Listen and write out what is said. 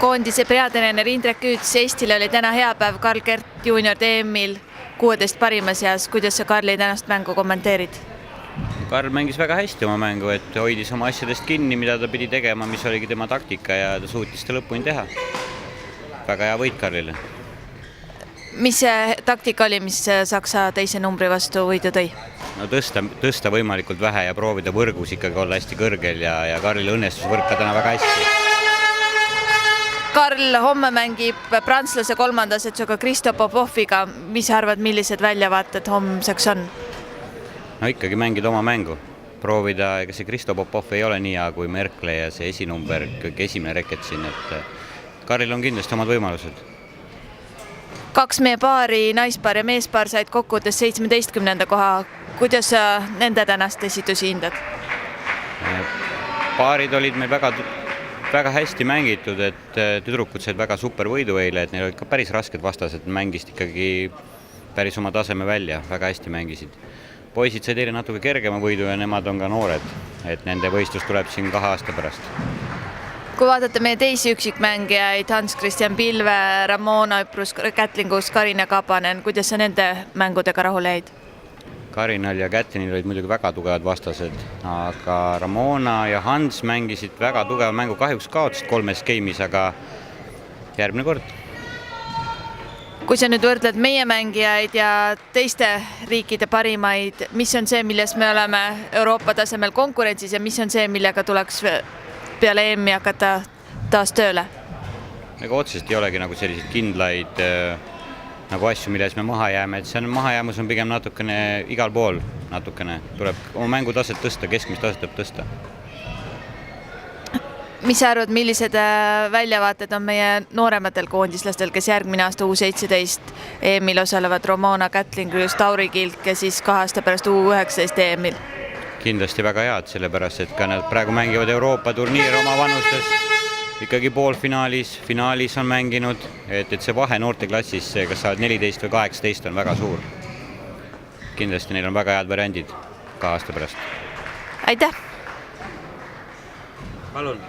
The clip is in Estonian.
Koondise peatreener Indrek Küüts, Eestile oli täna hea päev Karl Kert Junior DM-il 16 parima seas. Kuidas sa Karli tänast mängu kommenteerid? Karl mängis väga hästi oma mängu, et hoidis oma asjadest kinni, mida ta pidi tegema, mis oligi tema taktika ja ta suutis ta lõpuni teha. Väga hea võit Karlile. Mis see taktika oli, mis Saksa teise numbri vastu võidu tõi? No tõsta võimalikult vähe ja proovida võrgus ikkagi olla hästi kõrgel ja Karlil õnnestus võrka täna väga hästi. Karl homme mängib prantslase kolmanda setsuga Kristo Popoviga. Mis arvad, millised väljavaated homseks on? No ikkagi mängida oma mängu. Proovida, ega see Kristo Popov ei ole nii hea kui Merkle ja see esinumber, kõik esimene reket siin, et Karlil on kindlasti omad võimalused. 2 meie paari, naispaar ja meespaar said kokkuvõttes 17. koha. Kuidas sa nende tänast esitusi hindad? Paarid olid meil väga hästi mängitud, et tüdrukud said väga super võidu eile, et neil olid ka päris rasked vastased, mängisid ikkagi päris oma taseme välja, väga hästi mängisid. Poisid said eile natuke kergema võidu ja nemad on ka noored, et nende võistlus tuleb siin 2 aasta pärast. Kui vaadata meie teisi üksikmängijaid, Hans-Christian Pilve, Ramona Üprus, Kätlingus, Karina Kapanen, kuidas sa nende mängudega rahule jäid? Karinal ja Kätlinil olid muidugi väga tugevad vastased, aga Ramona ja Hans mängisid väga tugeva mängu, kahjuks kaotasid 3 game'is, aga järgmine kord. Kui sa nüüd võrdled meie mängijaid ja teiste riikide parimaid, mis on see, milles me oleme Euroopa tasemel konkurentsis ja mis on see, millega tuleks peale EM-i hakata taas tööle? Ega otsest ei olegi nagu selliseid kindlaid nagu asju, milles me maha jääme, et see on mahajäämus on pigem natukene igal pool, natukene tuleb oma mängutaset tõsta, keskmist taset tuleb tõsta. Mis sa arvad, millised väljavaated on meie noorematel koondislastel, kes järgmine aasta U17 EM-il osalevad, Ramona Kätlingus, Tauri Kilk ja siis 2 aasta pärast U19 EM-il? Kindlasti väga head, sellepärast, et ka nad praegu mängivad Euroopa turniir oma vanustes, ikkagi poolfinaalis, finaalis on mänginud, et see vahe noorteklassis, kas sa oled 14 või 18 on väga suur. Kindlasti neil on väga head variandid 2 aasta pärast. Aitäh! Palun!